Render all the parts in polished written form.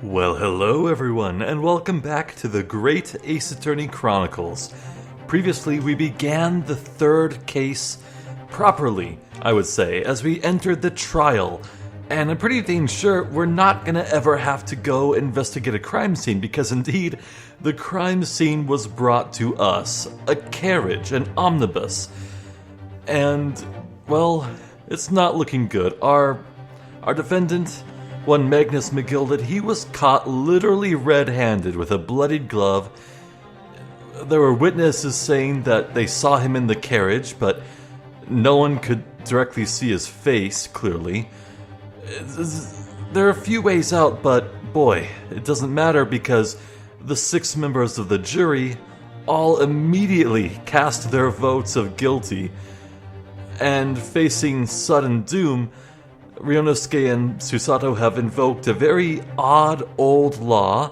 Well, hello everyone, and welcome back to the Great Ace Attorney Chronicles. Previously, we began the third case properly, I would say, as we entered the trial. And I'm pretty dang sure we're not gonna ever have to go investigate a crime scene, because indeed, the crime scene was brought to us. A carriage, an omnibus. And, well, it's not looking good. Our defendant, one Magnus McGilded, he was caught literally red-handed with a bloodied glove. There were witnesses saying that they saw him in the carriage, but no one could directly see his face, clearly. There are a few ways out, but boy, it doesn't matter because the 6 members of the jury all immediately cast their votes of guilty. And facing sudden doom, Ryunosuke and Susato have invoked a very odd old law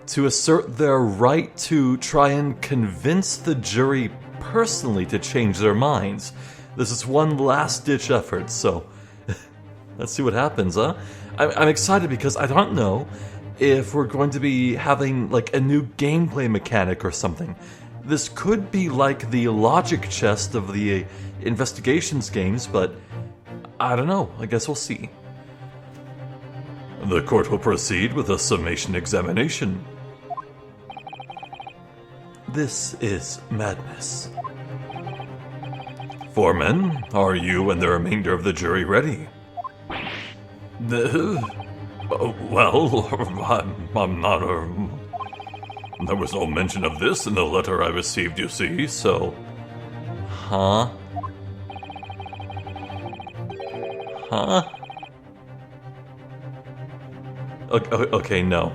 to assert their right to try and convince the jury personally to change their minds. This is one last-ditch effort, so let's see what happens, huh? I'm excited because I don't know if we're going to be having like a new gameplay mechanic or something. This could be like the logic chest of the investigations games, but I don't know. I guess we'll see. The court will proceed with a summation examination. This is madness. Foreman, are you and the remainder of the jury ready? Well, I'm not. There was no mention of this in the letter I received, you see, so. Huh? Okay, no.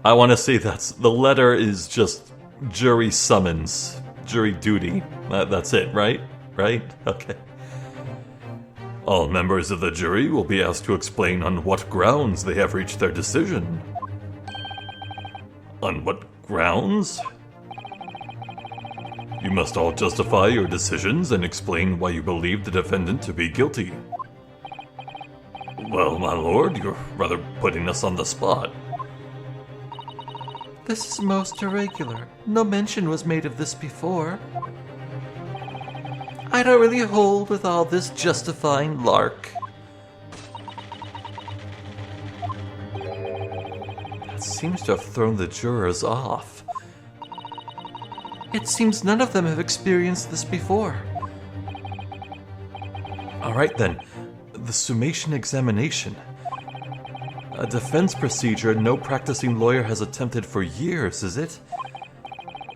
I want to say the letter is just jury summons, jury duty. That's it, right? Right? Okay. All members of the jury will be asked to explain on what grounds they have reached their decision. On what grounds? You must all justify your decisions and explain why you believe the defendant to be guilty. Well, my lord, you're rather putting us on the spot. This is most irregular. No mention was made of this before. I don't really hold with all this justifying lark. That seems to have thrown the jurors off. It seems none of them have experienced this before. Alright then, the summation examination. A defense procedure no practicing lawyer has attempted for years, is it?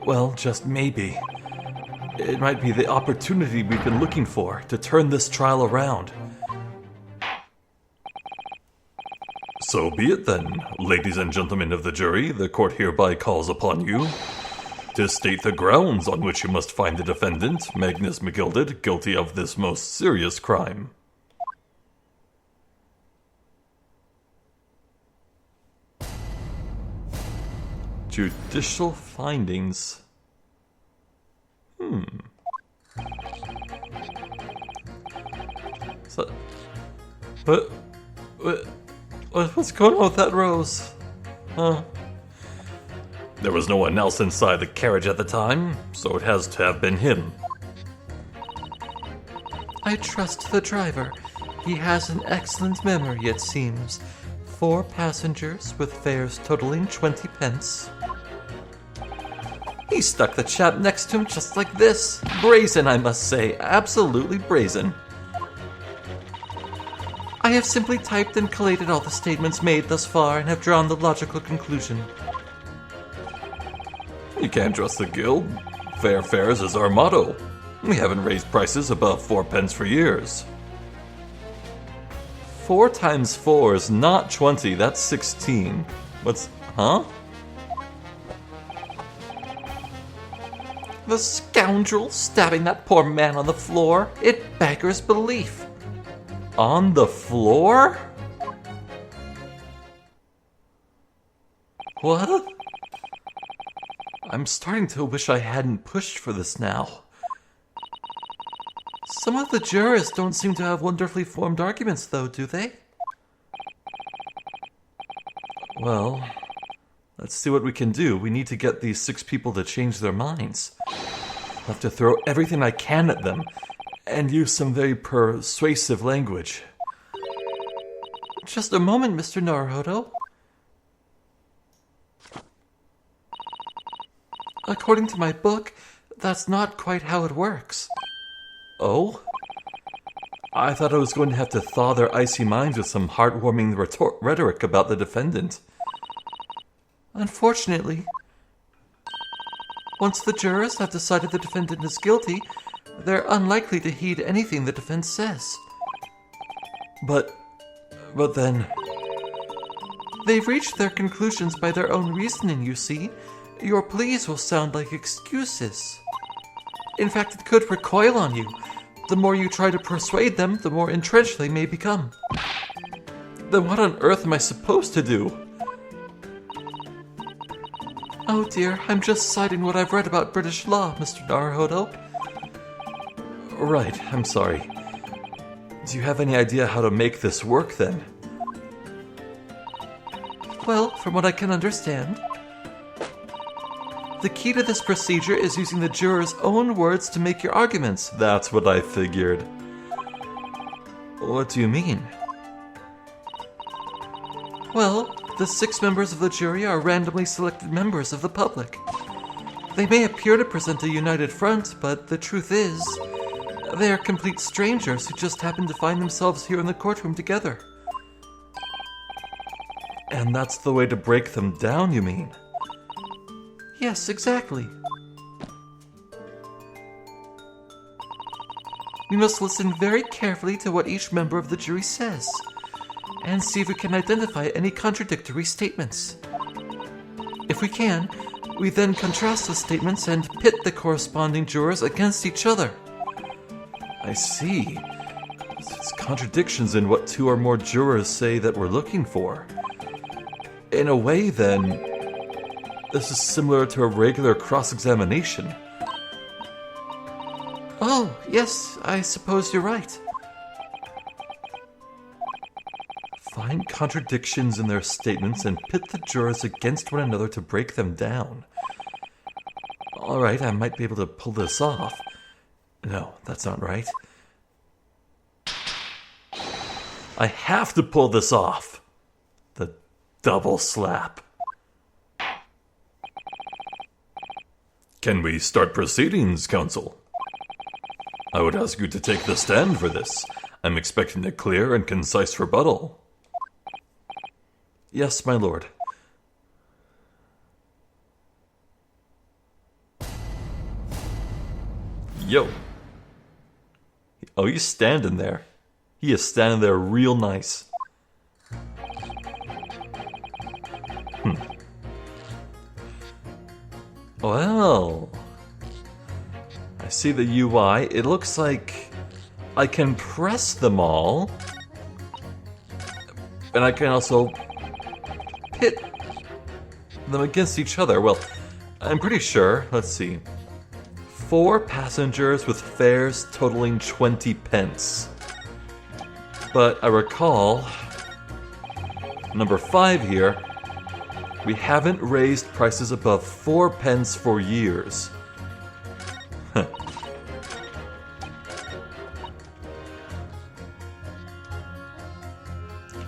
Well, just maybe. It might be the opportunity we've been looking for to turn this trial around. So be it then, ladies and gentlemen of the jury, the court hereby calls upon you to state the grounds on which you must find the defendant, Magnus McGilded, guilty of this most serious crime. Judicial findings. So, what's going on with that rose? Huh? There was no one else inside the carriage at the time, so it has to have been him. I trust the driver. He has an excellent memory, it seems. 4 passengers with fares totaling 20 pence. He stuck the chap next to him just like this. Brazen, I must say. Absolutely brazen. I have simply typed and collated all the statements made thus far and have drawn the logical conclusion. You can't trust the guild. Fair fares is our motto. We haven't raised prices above 4 pence for years. 4 times 4 is not 20, that's 16. Huh? The scoundrel stabbing that poor man on the floor. It beggars belief. On the floor? What? I'm starting to wish I hadn't pushed for this now. Some of the jurors don't seem to have wonderfully formed arguments, though, do they? Well, let's see what we can do. We need to get these 6 people to change their minds. I'll have to throw everything I can at them and use some very persuasive language. Just a moment, Mr. Naruhodo. According to my book, that's not quite how it works. Oh? I thought I was going to have to thaw their icy minds with some heartwarming rhetoric about the defendant. Unfortunately, once the jurors have decided the defendant is guilty, they're unlikely to heed anything the defense says. But then... They've reached their conclusions by their own reasoning, you see. Your pleas will sound like excuses. In fact, it could recoil on you. The more you try to persuade them, the more entrenched they may become. Then what on earth am I supposed to do? Oh dear, I'm just citing what I've read about British law, Mr. Naruhodo. Right, I'm sorry. Do you have any idea how to make this work, then? Well, from what I can understand, the key to this procedure is using the jurors' own words to make your arguments. That's what I figured. What do you mean? Well, the 6 members of the jury are randomly selected members of the public. They may appear to present a united front, but the truth is, they are complete strangers who just happen to find themselves here in the courtroom together. And that's the way to break them down, you mean? Yes, exactly. We must listen very carefully to what each member of the jury says, and see if we can identify any contradictory statements. If we can, we then contrast the statements and pit the corresponding jurors against each other. I see. It's contradictions in what 2 or more jurors say that we're looking for. In a way, then, this is similar to a regular cross-examination. Oh, yes, I suppose you're right. Find contradictions in their statements and pit the jurors against one another to break them down. Alright, I might be able to pull this off. No, that's not right. I have to pull this off. The double slap. Can we start proceedings, counsel? I would ask you to take the stand for this. I'm expecting a clear and concise rebuttal. Yes, my lord. Yo. Oh, he's standing there. He is standing there real nice. Well, I see the UI. It looks like I can press them all. And I can also pit them against each other. Well, I'm pretty sure, let's see. 4 passengers with fares totaling 20 pence. But I recall, number 5 here, we haven't raised prices above 4 pence for years.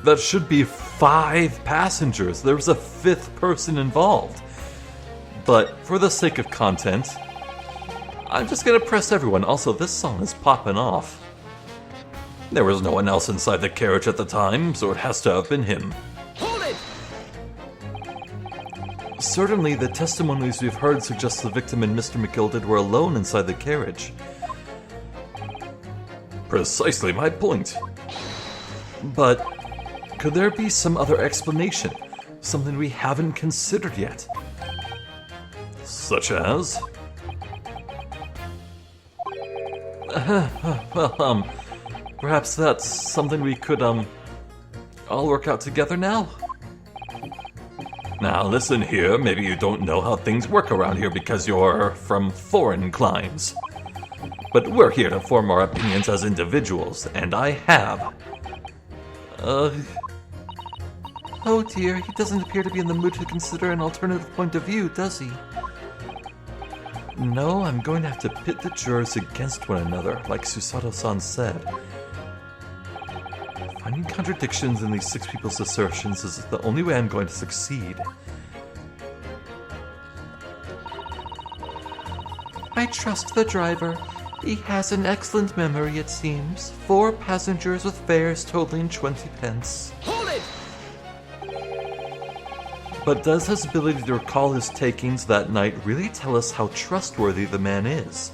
That should be 5 passengers. There was a 5th person involved. But for the sake of content, I'm just gonna press everyone. Also, this song is popping off. There was no one else inside the carriage at the time, so it has to have been him. Hold it! Certainly, the testimonies we've heard suggest the victim and Mr. McGilded were alone inside the carriage. Precisely my point. But could there be some other explanation? Something we haven't considered yet? Such as? Well, perhaps that's something we could, all work out together now? Now listen here, maybe you don't know how things work around here because you're from foreign climes. But we're here to form our opinions as individuals, and I have. Oh dear, he doesn't appear to be in the mood to consider an alternative point of view, does he? No, I'm going to have to pit the jurors against one another, like Susato-san said. Finding contradictions in these 6 people's assertions is the only way I'm going to succeed. I trust the driver. He has an excellent memory, it seems. 4 passengers with fares totaling 20 pence. Hold it! But does his ability to recall his takings that night really tell us how trustworthy the man is?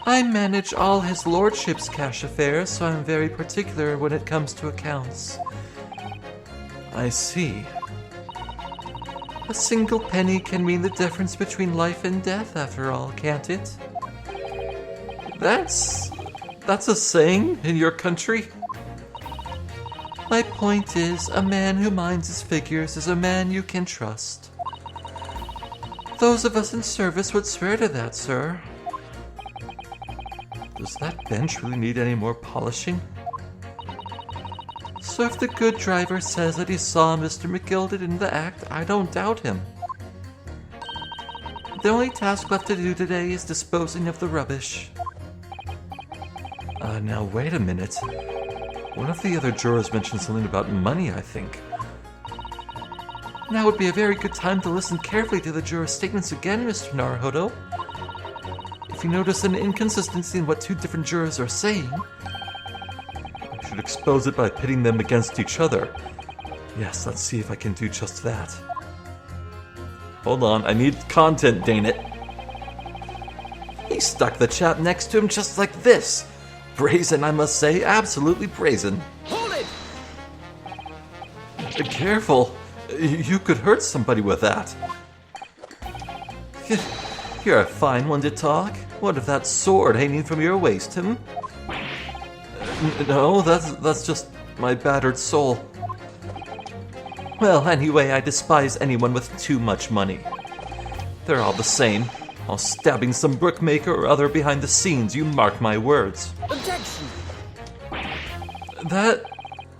I manage all his lordship's cash affairs, so I'm very particular when it comes to accounts. I see. A single penny can mean the difference between life and death, after all, can't it? That's a saying in your country? My point is, a man who minds his figures is a man you can trust. Those of us in service would swear to that, sir. Does that bench really need any more polishing? So if the good driver says that he saw Mr. McGilded in the act, I don't doubt him. The only task left to do today is disposing of the rubbish. Now wait a minute. One of the other jurors mentioned something about money, I think. Now would be a very good time to listen carefully to the jurors' statements again, Mr. Naruhodo. If you notice an inconsistency in what 2 different jurors are saying, I should expose it by pitting them against each other. Yes, let's see if I can do just that. Hold on, I need content, dang it. He stuck the chap next to him just like this. Brazen, I must say, absolutely brazen. Hold it! Careful, you could hurt somebody with that. You're a fine one to talk. What if that sword hanging from your waist, No, that's just my battered soul. Well, anyway, I despise anyone with too much money. They're all the same. All stabbing some brickmaker or other behind the scenes, you mark my words. Objection! That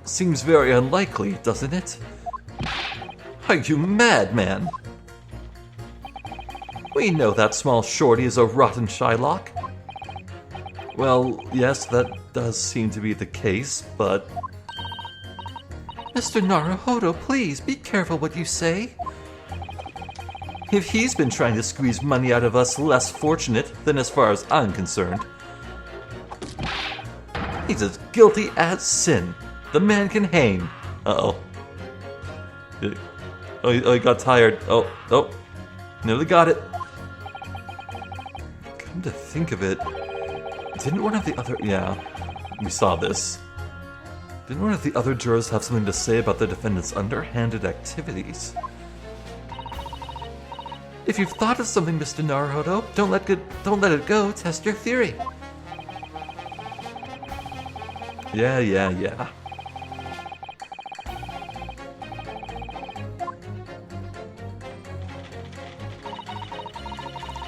seems very unlikely, doesn't it? Are you mad, man? We know that small shorty is a rotten Shylock. Well, yes, that does seem to be the case, but... Mr. Naruhodo, please, be careful what you say. If he's been trying to squeeze money out of us less fortunate, then as far as I'm concerned, he's as guilty as sin. The man can hang. Uh-oh. Oh, he got tired. Oh, nearly got it. Come to think of it, didn't one of the other... Yeah, we saw this. Didn't one of the other jurors have something to say about the defendant's underhanded activities? If you've thought of something, Mr. Naruhodo, don't let it go. Test your theory. Yeah.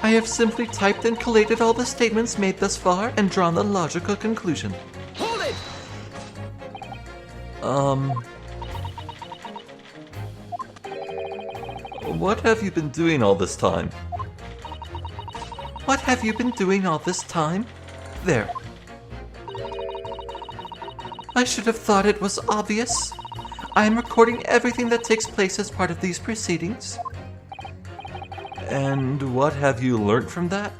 I have simply typed and collated all the statements made thus far and drawn the logical conclusion. Hold it! What have you been doing all this time? What have you been doing all this time? There. I should have thought it was obvious. I am recording everything that takes place as part of these proceedings. And what have you learnt from that?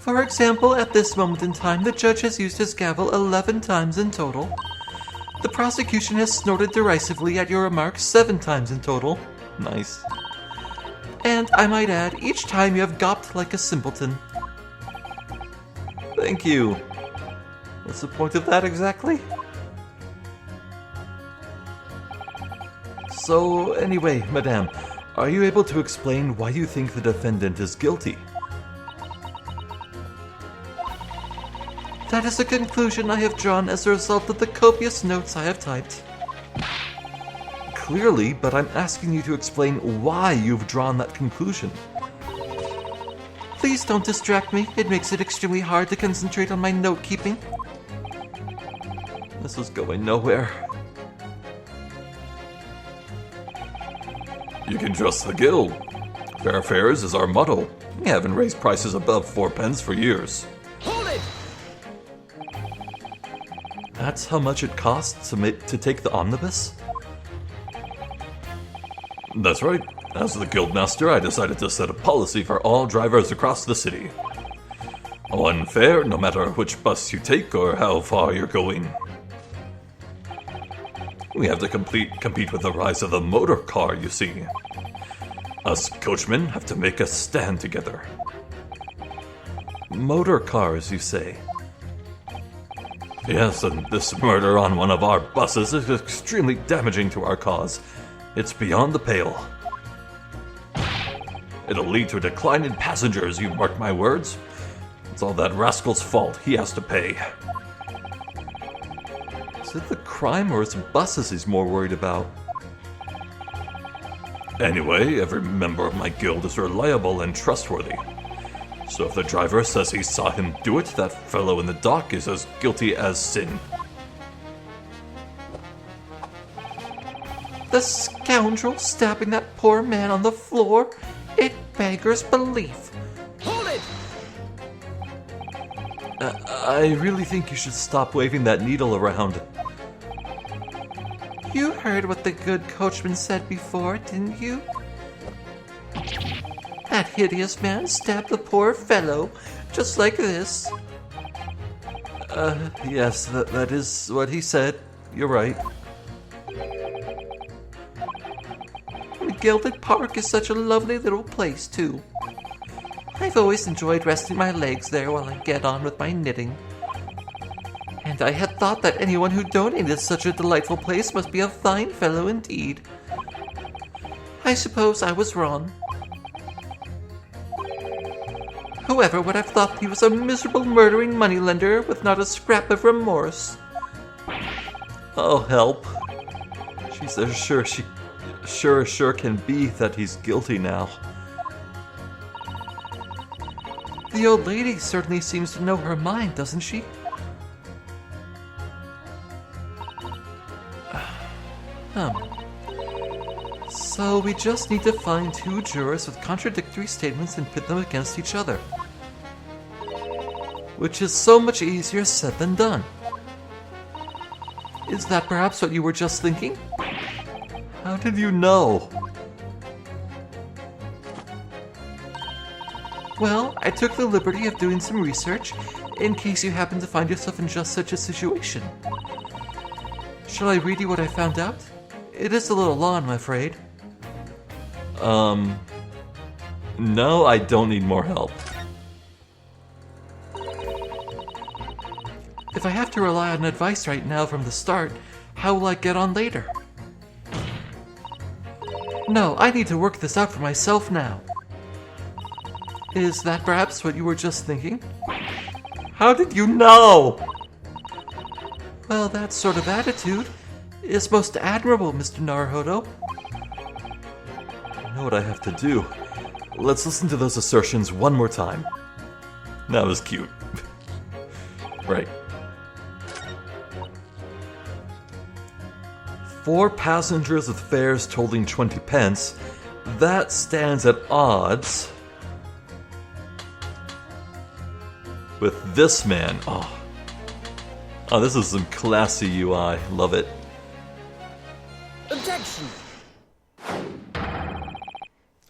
For example, at this moment in time, the judge has used his gavel 11 times in total. The prosecution has snorted derisively at your remarks 7 times in total. Nice. And I might add, each time you have gawped like a simpleton. Thank you. What's the point of that exactly? So, anyway, madame, are you able to explain why you think the defendant is guilty? That is a conclusion I have drawn as a result of the copious notes I have typed. Clearly, but I'm asking you to explain why you've drawn that conclusion. Please don't distract me. It makes it extremely hard to concentrate on my note-keeping. This is going nowhere. You can trust the guild. Fair fares is our motto. We haven't raised prices above 4 pence for years. Hold it! That's how much it costs to take the omnibus? That's right. As the guildmaster, I decided to set a policy for all drivers across the city. 1 fare, no matter which bus you take or how far you're going. We have to compete with the rise of the motor car, you see. Us coachmen have to make a stand together. Motor cars, you say? Yes, and this murder on one of our buses is extremely damaging to our cause. It's beyond the pale. It'll lead to a decline in passengers, you mark my words. It's all that rascal's fault. He has to pay. Is it the crime or his buses he's more worried about? Anyway, every member of my guild is reliable and trustworthy. So if the driver says he saw him do it, that fellow in the dock is as guilty as sin. The scoundrel stabbing that poor man on the floor? It beggars belief. Hold it! I really think you should stop waving that needle around. You heard what the good coachman said before, didn't you? That hideous man stabbed the poor fellow, just like this. Yes, that is what he said. You're right. The Gilded Park is such a lovely little place, too. I've always enjoyed resting my legs there while I get on with my knitting. And I had thought that anyone who donated such a delightful place must be a fine fellow indeed. I suppose I was wrong. Whoever would have thought he was a miserable murdering moneylender with not a scrap of remorse? Oh, help. She's as sure can be that he's guilty now. The old lady certainly seems to know her mind, doesn't she? So we just need to find 2 jurors with contradictory statements and pit them against each other. Which is so much easier said than done. Is that perhaps what you were just thinking? How did you know? Well, I took the liberty of doing some research in case you happen to find yourself in just such a situation. Shall I read you what I found out? It is a little long, I'm afraid. No, I don't need more help. If I have to rely on advice right now from the start, how will I get on later? No, I need to work this out for myself now. Is that perhaps what you were just thinking? How did you know? Well, that sort of attitude is most admirable, Mr. Naruhodo. I know what I have to do. Let's listen to those assertions one more time. That was cute. Right. 4 passengers with fares totaling 20 pence. That stands at odds with this man. Oh, this is some classy UI. Love it. Objection!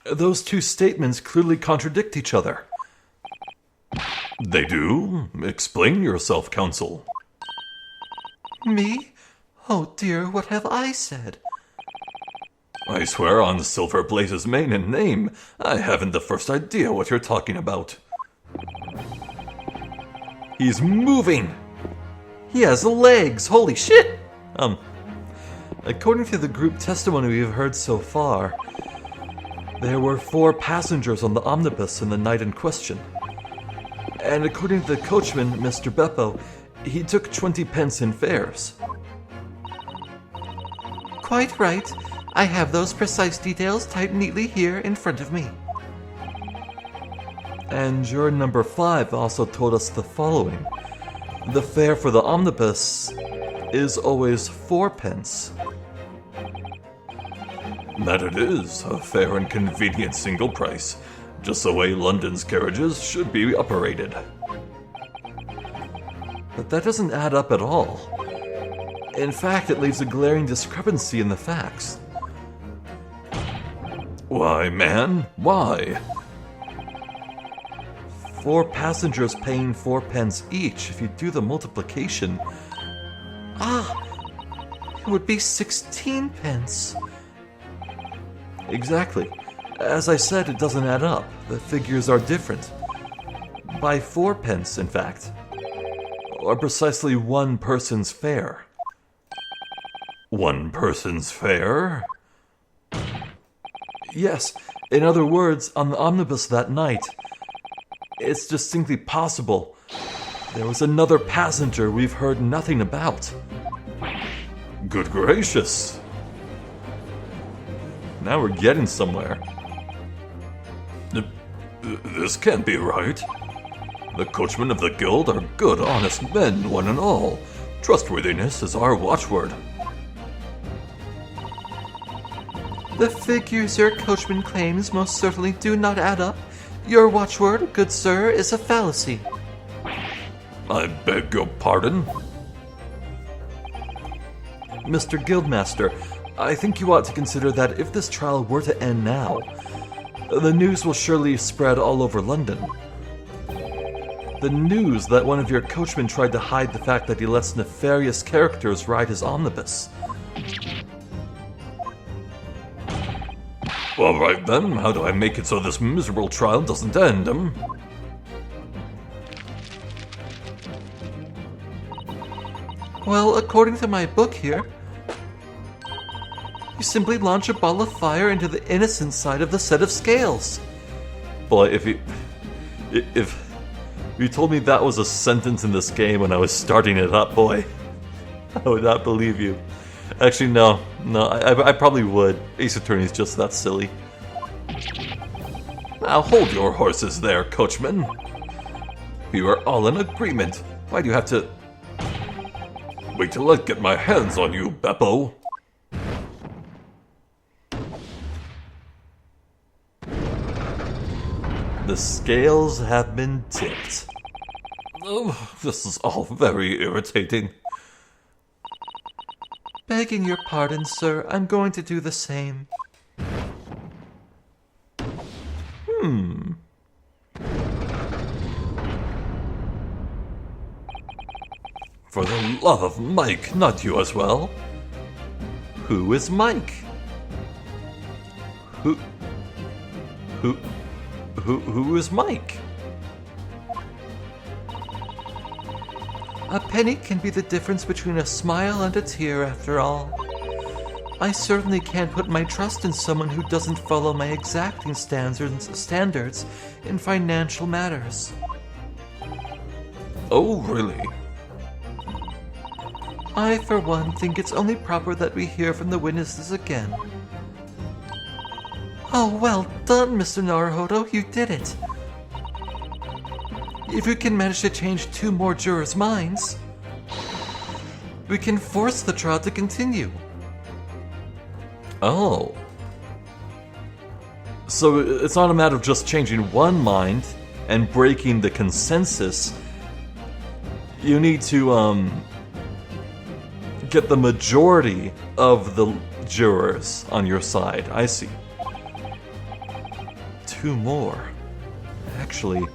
Those 2 statements clearly contradict each other. They do? Explain yourself, counsel. Me? Oh dear, what have I said? I swear on Silver Blaze's mane and name, I haven't the first idea what you're talking about. He's moving! He has legs! Holy shit! According to the group testimony we've heard so far, there were 4 passengers on the omnibus in the night in question. And according to the coachman, Mr. Beppo, he took 20 pence in fares. Quite right. I have those precise details typed neatly here in front of me. And juror number 5 also told us the following. The fare for the omnibus is always 4 pence. That it is, a fair and convenient single price, just the way London's carriages should be operated. But that doesn't add up at all. In fact, it leaves a glaring discrepancy in the facts. Why, man? Why? 4 passengers paying 4 pence each. If you do the multiplication... it would be 16 pence. Exactly. As I said, it doesn't add up. The figures are different. By 4 pence, in fact. Or precisely 1 person's fare. 1 person's fare? Yes. In other words, on the omnibus that night, it's distinctly possible there was another passenger we've heard nothing about. Good gracious. Now we're getting somewhere. This can't be right. The coachmen of the guild are good, honest men, one and all. Trustworthiness is our watchword. The figures your coachman claims most certainly do not add up. Your watchword, good sir, is a fallacy. I beg your pardon? Mr. Guildmaster, I think you ought to consider that if this trial were to end now, the news will surely spread all over London. The news that one of your coachmen tried to hide the fact that he lets nefarious characters ride his omnibus. All right then, how do I make it so this miserable trial doesn't end, Well, according to my book here, you simply launch a ball of fire into the innocent side of the set of scales. Boy, if you told me that was a sentence in this game when I was starting it up, boy, I would not believe you. Actually, no, I probably would. Ace Attorney's just that silly. Now hold your horses there, coachman. We were all in agreement. Why do you have to... Wait till I get my hands on you, Beppo. The scales have been tipped. Oh, this is all very irritating. Begging your pardon, sir, I'm going to do the same. For the love of Mike, not you as well. Who is Mike? Who is Mike? A penny can be the difference between a smile and a tear, after all. I certainly can't put my trust in someone who doesn't follow my exacting standards in financial matters. Oh, really? I, for one, think it's only proper that we hear from the witnesses again. Oh, well done, Mr. Naruhodo, you did it. If you can manage to change 2 more jurors' minds, we can force the trial to continue. Oh. So it's not a matter of just changing one mind and breaking the consensus. You need to, get the majority of the jurors on your side. I see. 2 more. Actually,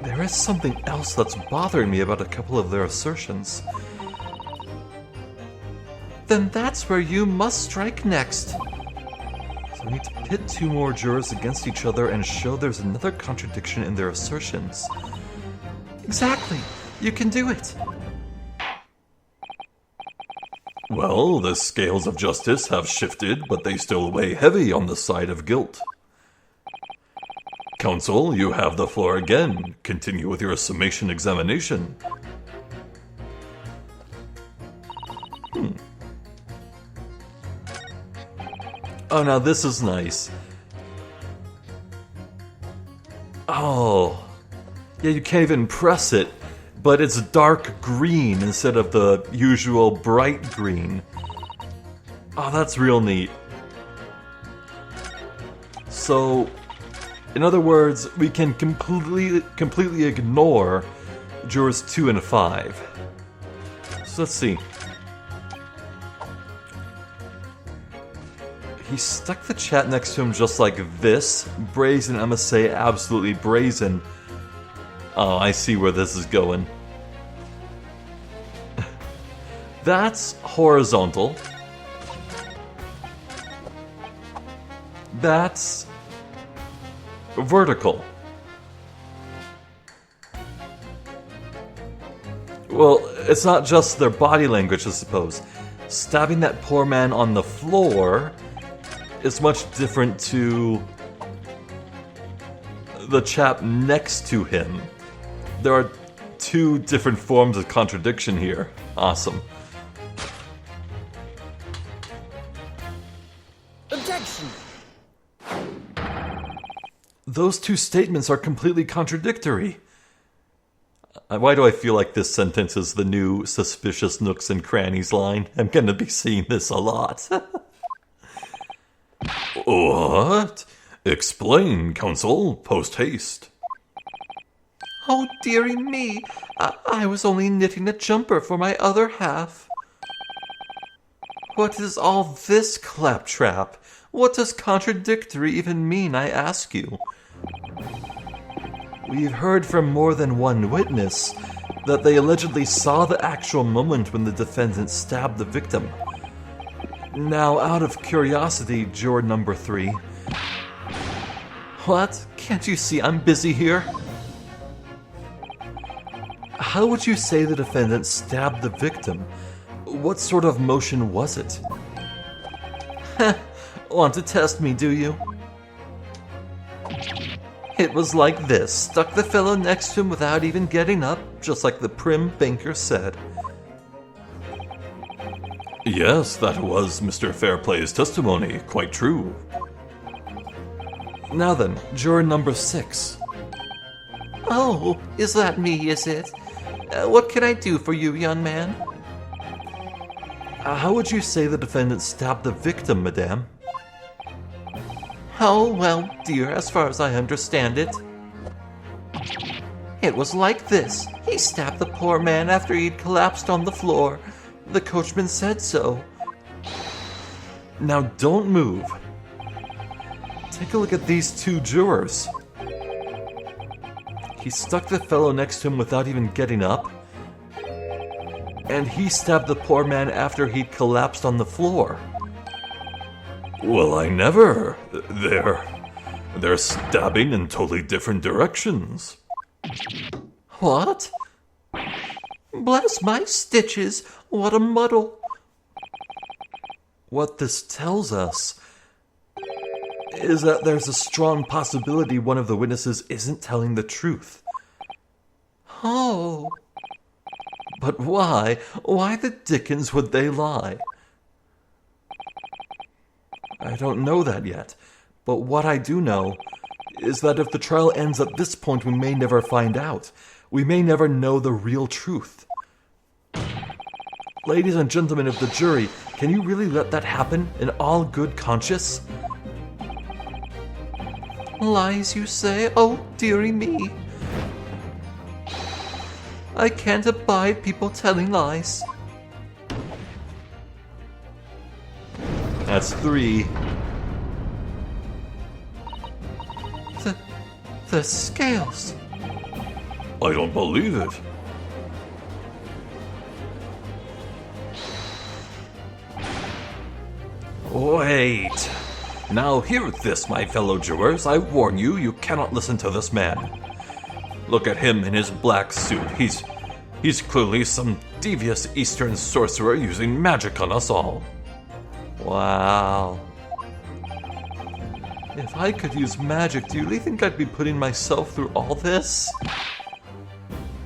there is something else that's bothering me about a couple of their assertions. Then that's where you must strike next. So we need to pit 2 more jurors against each other and show there's another contradiction in their assertions. Exactly. You can do it. Well, the scales of justice have shifted, but they still weigh heavy on the side of guilt. Counsel, you have the floor again. Continue with your summation examination. Oh, now this is nice. Oh. Yeah, you can't even press it, but it's dark green instead of the usual bright green. Oh, that's real neat. So, in other words, we can completely ignore jurors 2 and 5. So let's see. He stuck the chat next to him just like this. Brazen, I must say, absolutely brazen. Oh, I see where this is going. That's horizontal. That's vertical. Well, it's not just their body language, I suppose. Stabbing that poor man on the floor is much different to the chap next to him. There are two different forms of contradiction here. Awesome. Objection! Those two statements are completely contradictory. Why do I feel like this sentence is the new suspicious nooks and crannies line? I'm gonna be seeing this a lot. What? Explain, counsel, post haste. Oh, dearie me. I was only knitting a jumper for my other half. What is all this claptrap? What does contradictory even mean, I ask you? We've heard from more than one witness that they allegedly saw the actual moment when the defendant stabbed the victim. Now, out of curiosity, juror number 3. What? Can't you see I'm busy here? How would you say the defendant stabbed the victim? What sort of motion was it? Want to test me, do you? It was like this. Stuck the fellow next to him without even getting up, just like the prim banker said. Yes, that was Mr. Fairplay's testimony. Quite true. Now then, juror number 6. Oh, is that me, is it? What can I do for you, young man? How would you say the defendant stabbed the victim, madame? Oh, well, dear, as far as I understand it. It was like this. He stabbed the poor man after he'd collapsed on the floor. The coachman said so. Now don't move. Take a look at these two jurors. He stuck the fellow next to him without even getting up. And he stabbed the poor man after he'd collapsed on the floor. Well, I never. They're stabbing in totally different directions. What? Bless my stitches, what a muddle. What this tells us is that there's a strong possibility one of the witnesses isn't telling the truth. Oh. But why? Why the dickens would they lie? I don't know that yet, but what I do know is that if the trial ends at this point, we may never find out. We may never know the real truth. Ladies and gentlemen of the jury, can you really let that happen in all good conscience? Lies, you say? Oh, dearie me. I can't abide people telling lies. That's 3. The scales. I don't believe it. Wait. Now hear this, my fellow jurors. I warn you, you cannot listen to this man. Look at him in his black suit. He's clearly some devious Eastern sorcerer using magic on us all. Wow. If I could use magic, do you really think I'd be putting myself through all this?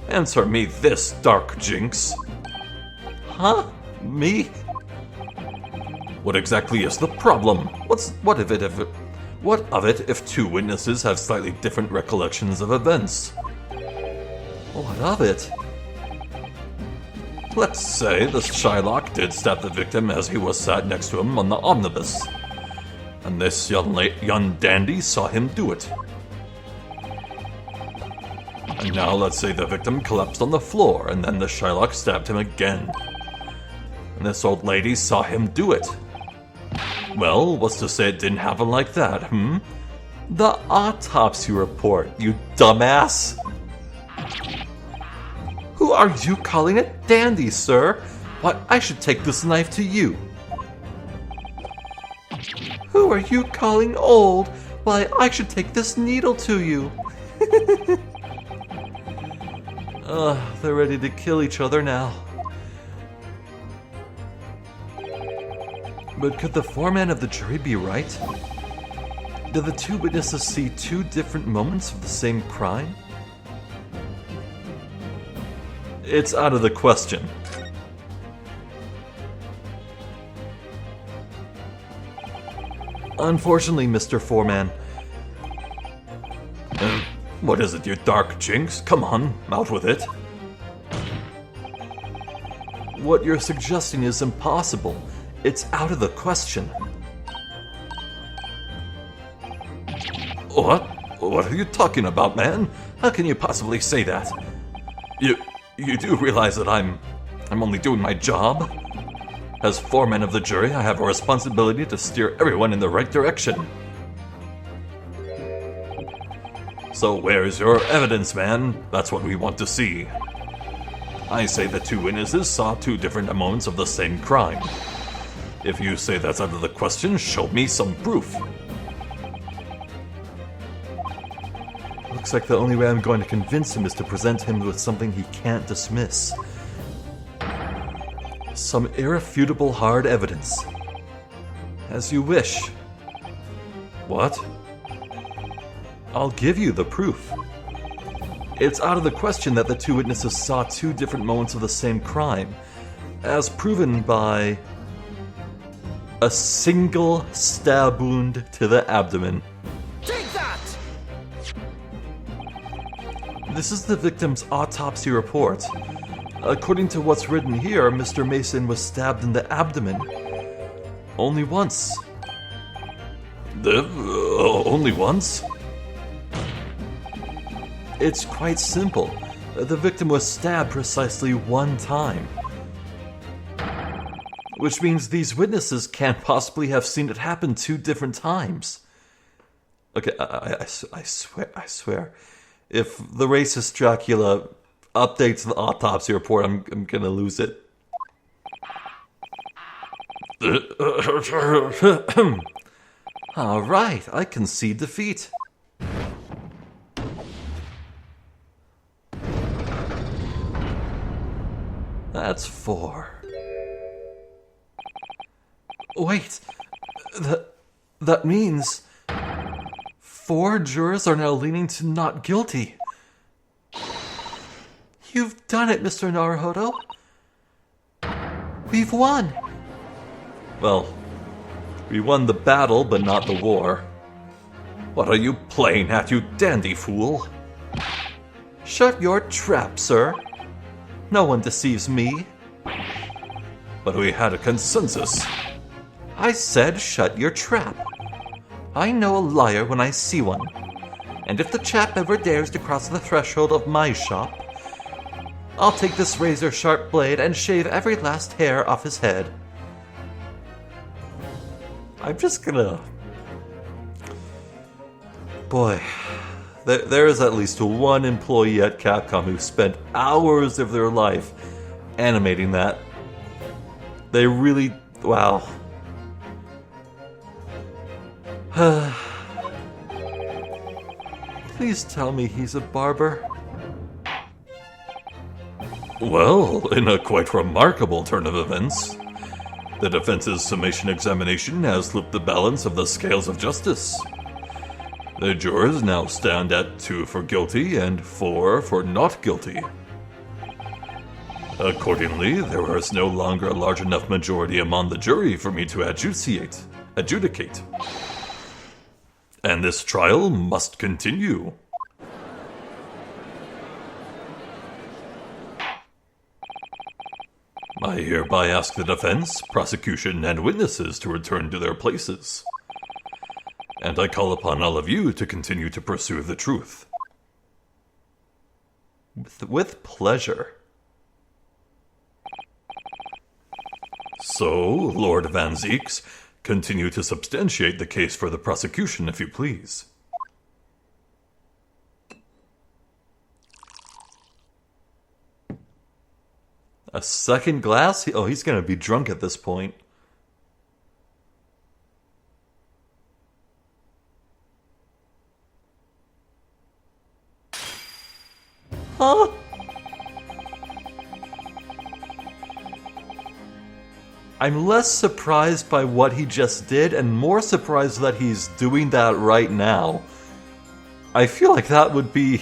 Answer me this, Dark Jinx. Huh? Me? What exactly is the problem? What of it if two witnesses have slightly different recollections of events? What of it? Let's say the Shylock did stab the victim as he was sat next to him on the omnibus. And this young dandy saw him do it. And now let's say the victim collapsed on the floor, and then the Shylock stabbed him again. And this old lady saw him do it. Well, what's to say it didn't happen like that, hmm? The autopsy report, you dumbass! Who are you calling a dandy, sir? Why, I should take this knife to you. Who are you calling old? Why, I should take this needle to you. They're ready to kill each other now. But could the foreman of the jury be right? Did the two witnesses see two different moments of the same crime? It's out of the question. Unfortunately, Mr. Foreman. What is it, you dark jinx? Come on, out with it. What you're suggesting is impossible. It's out of the question. What? What are you talking about, man? How can you possibly say that? You do realize that I'm only doing my job? As foreman of the jury, I have a responsibility to steer everyone in the right direction. So where's your evidence, man? That's what we want to see. I say the two witnesses saw two different moments of the same crime. If you say that's out of the question, show me some proof. Looks like the only way I'm going to convince him is to present him with something he can't dismiss. Some irrefutable hard evidence. As you wish. What? I'll give you the proof. It's out of the question that the two witnesses saw two different moments of the same crime, as proven by a single stab wound to the abdomen. Take that! This is the victim's autopsy report. According to what's written here, Mr. Mason was stabbed in the abdomen. Only once. Only once? It's quite simple. The victim was stabbed precisely one time. Which means these witnesses can't possibly have seen it happen two different times. Okay, I swear. If the racist Dracula updates the autopsy report, I'm gonna lose it. Alright, I concede defeat. That's 4. Wait, that means 4 jurors are now leaning to not guilty. You've done it, Mr. Naruhodo. We've won. Well, we won the battle, but not the war. What are you playing at, you dandy fool? Shut your trap, sir. No one deceives me. But we had a consensus. I said shut your trap. I know a liar when I see one. And if the chap ever dares to cross the threshold of my shop, I'll take this razor-sharp blade and shave every last hair off his head. I'm just gonna... Boy, there is at least one employee at Capcom who spent hours of their life animating that. They really... wow. Please tell me he's a barber. Well, in a quite remarkable turn of events, the defense's summation examination has flipped the balance of the scales of justice. The jurors now stand at 2 for guilty and 4 for not guilty. Accordingly, there is no longer a large enough majority among the jury for me to adjudicate. And this trial must continue. I hereby ask the defense, prosecution, and witnesses to return to their places. And I call upon all of you to continue to pursue the truth. With pleasure. So, Lord Van Zieks, continue to substantiate the case for the prosecution, if you please. A second glass? Oh, he's going to be drunk at this point. Huh? I'm less surprised by what he just did and more surprised that he's doing that right now. I feel like that would be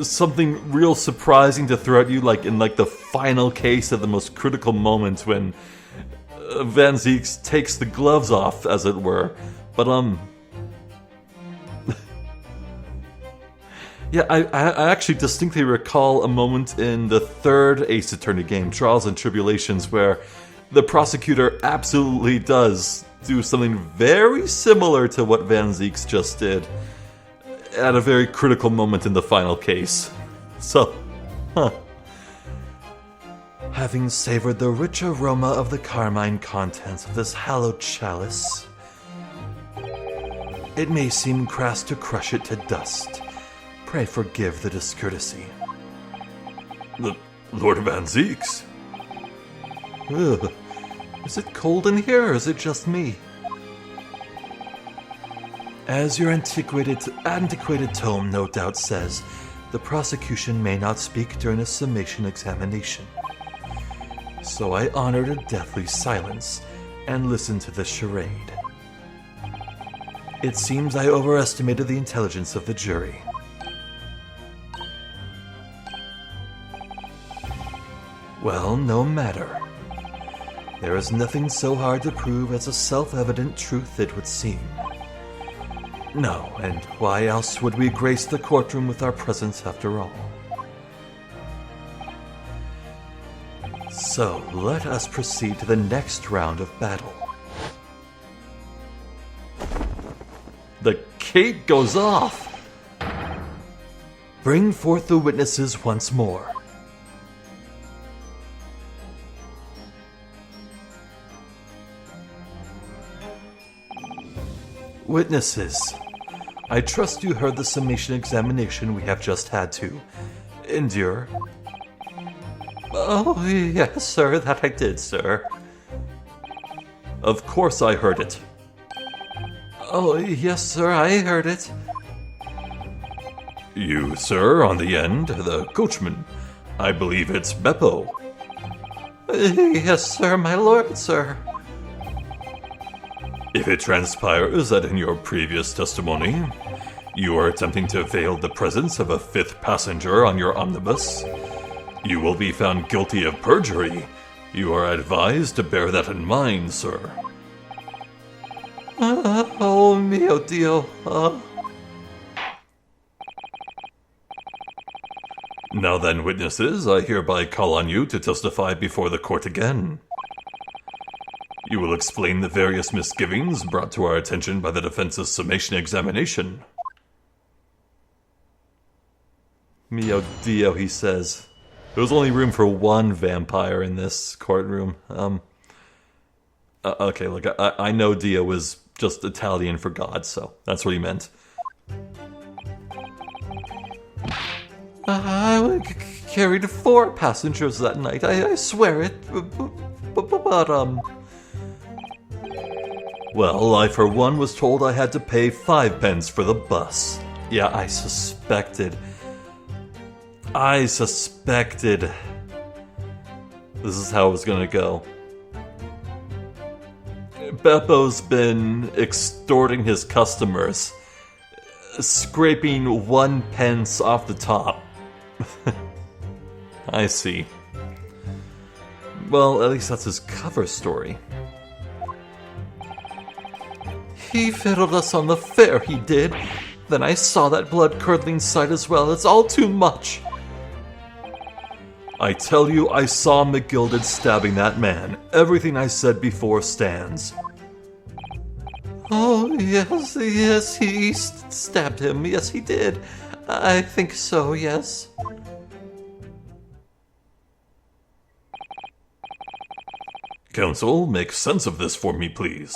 something real surprising to throw at you, like in like the final case at the most critical moment when Van Zieks takes the gloves off, as it were. But yeah, I actually distinctly recall a moment in the third Ace Attorney game, Trials and Tribulations, where the prosecutor absolutely does do something very similar to what Van Zieks just did at a very critical moment in the final case. So, Having savored the rich aroma of the carmine contents of this hallowed chalice, it may seem crass to crush it to dust. Pray forgive the discourtesy. Lord Van Zieks? Ugh. Is it cold in here, or is it just me? As your antiquated tome no doubt says, the prosecution may not speak during a summation examination. So I honored a deathly silence and listened to the charade. It seems I overestimated the intelligence of the jury. Well, no matter. There is nothing so hard to prove as a self-evident truth, it would seem. No, and why else would we grace the courtroom with our presence after all? So, let us proceed to the next round of battle. The cake goes off! Bring forth the witnesses once more. Witnesses, I trust you heard the summation examination we have just had to endure. Oh, yes, sir, that I did, sir. Of course I heard it. Oh, yes, sir, I heard it. You, sir, on the end, the coachman. I believe it's Beppo. Yes, sir, my lord, sir. If it transpires that in your previous testimony, you are attempting to veil the presence of a fifth passenger on your omnibus, you will be found guilty of perjury. You are advised to bear that in mind, sir. Oh mio Dio. Now then, witnesses, I hereby call on you to testify before the court again. You will explain the various misgivings brought to our attention by the defense's summation examination. Mio Dio, he says. There was only room for one vampire in this courtroom. Okay, look, I know Dio was just Italian for God, so that's what he meant. I carried 4 passengers that night, I swear it. But, well, I for one was told I had to pay 5 pence for the bus. Yeah, I suspected. This is how it was gonna go. Beppo's been extorting his customers, scraping 1 pence off the top. I see. Well, at least that's his cover story. He fiddled us on the fare, he did. Then I saw that blood-curdling sight as well. It's all too much. I tell you, I saw McGilded stabbing that man. Everything I said before stands. Oh, yes, he stabbed him. Yes, he did. I think so, yes. Counsel, make sense of this for me, please.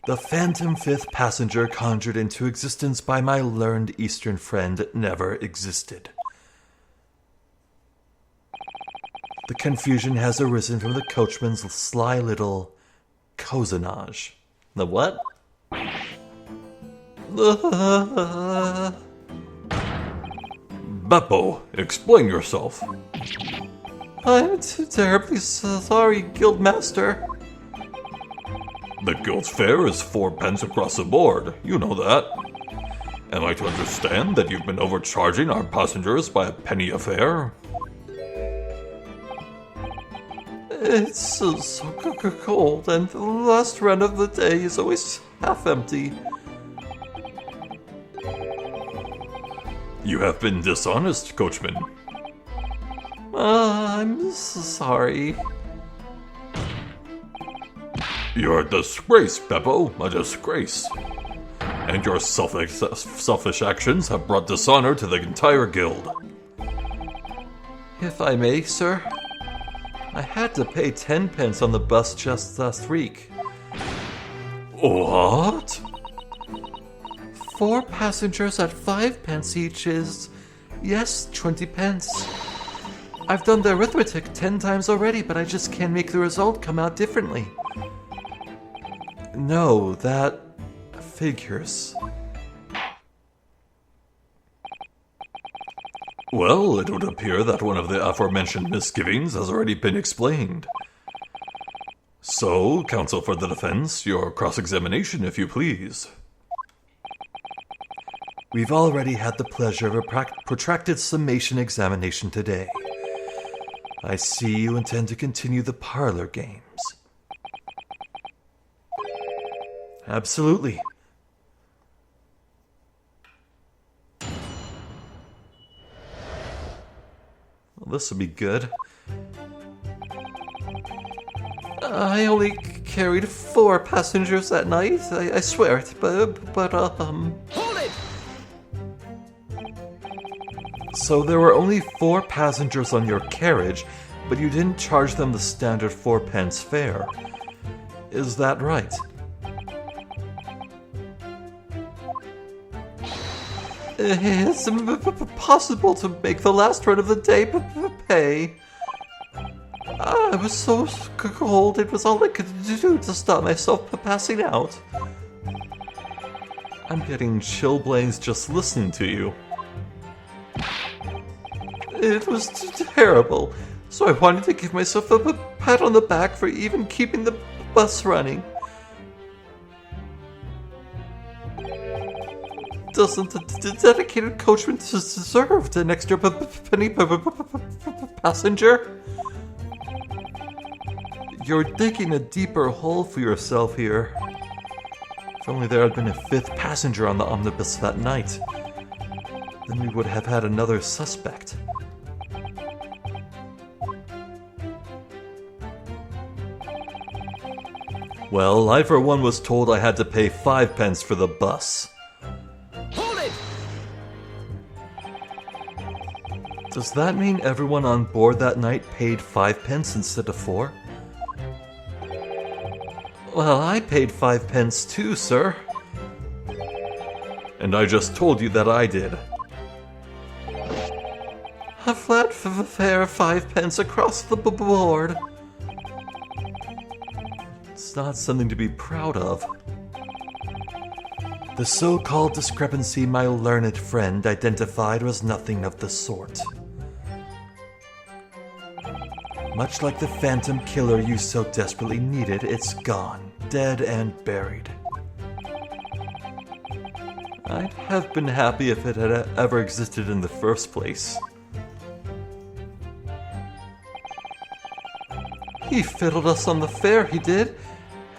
The phantom fifth passenger conjured into existence by my learned Eastern friend never existed. The confusion has arisen from the coachman's sly little cozenage. The what? Beppo, explain yourself. I'm terribly sorry, Guildmaster. The guild's fare is 4 pence across the board. You know that. Am I to understand that you've been overcharging our passengers by a penny a fare? It's so cold, and the last run of the day is always half empty. You have been dishonest, coachman. I'm sorry. You're a disgrace, Beppo, a disgrace. And your selfish actions have brought dishonor to the entire guild. If I may, sir, I had to pay 10 pence on the bus just last week. What? 4 passengers at 5 pence each is, yes, 20 pence. I've done the arithmetic 10 times already, but I just can't make the result come out differently. No, that figures. Well, it would appear that one of the aforementioned misgivings has already been explained. So, counsel for the defense, your cross-examination, if you please. We've already had the pleasure of a protracted summation examination today. I see you intend to continue the parlor games. Absolutely. Well, this will be good. I only carried 4 passengers that night. I swear it, but Hold it! So there were only 4 passengers on your carriage, but you didn't charge them the standard 4 pence fare. Is that right? It's impossible to make the last run of the day pay. I was so cold, it was all I could do to stop myself passing out. I'm getting chilblains just listening to you. It was terrible, so I wanted to give myself a pat on the back for even keeping the bus running. Doesn't the dedicated coachman deserve an extra penny passenger? You're digging a deeper hole for yourself here. If only there had been a 5th passenger on the omnibus that night, then we would have had another suspect. Well, I for one was told I had to pay 5 pence for the bus. Hold it! Does that mean everyone on board that night paid 5 pence instead of 4? Well, I paid 5 pence too, sir. And I just told you that I did. A flat fare of 5 pence across the board. It's not something to be proud of. The so-called discrepancy my learned friend identified was nothing of the sort. Much like the phantom killer you so desperately needed, it's gone, dead and buried. I'd have been happy if it had ever existed in the first place. He fiddled us on the fare, he did.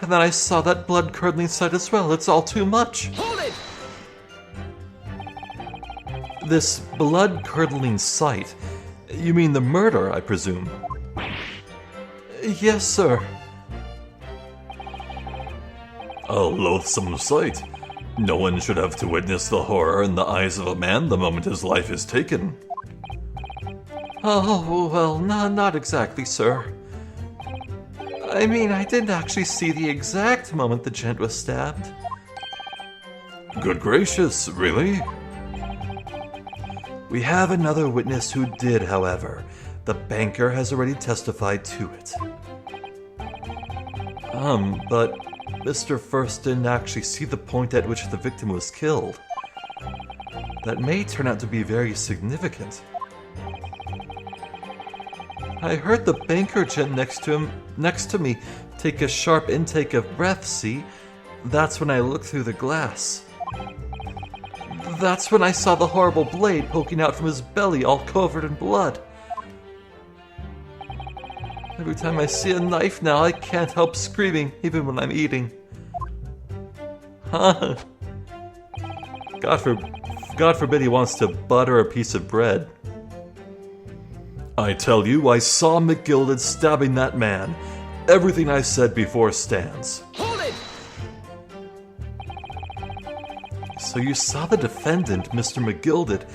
And then I saw that blood-curdling sight as well. It's all too much. Hold it! This blood-curdling sight, You mean the murder, I presume? Yes, sir. A loathsome sight. No one should have to witness the horror in the eyes of a man the moment his life is taken. Oh, well, not exactly, sir. I mean, I didn't actually see the exact moment the gent was stabbed. Good gracious, really? We have another witness who did, however. The banker has already testified to it. But Mr. First didn't actually see the point at which the victim was killed. That may turn out to be very significant. I heard the banker gent next to me, take a sharp intake of breath, see? That's when I looked through the glass. That's when I saw the horrible blade poking out from his belly, all covered in blood. Every time I see a knife now, I can't help screaming, even when I'm eating. Huh? God forbid he wants to butter a piece of bread. I tell you, I saw McGilded stabbing that man. Everything I said before stands. Hold it! So you saw the defendant, Mr. McGilded,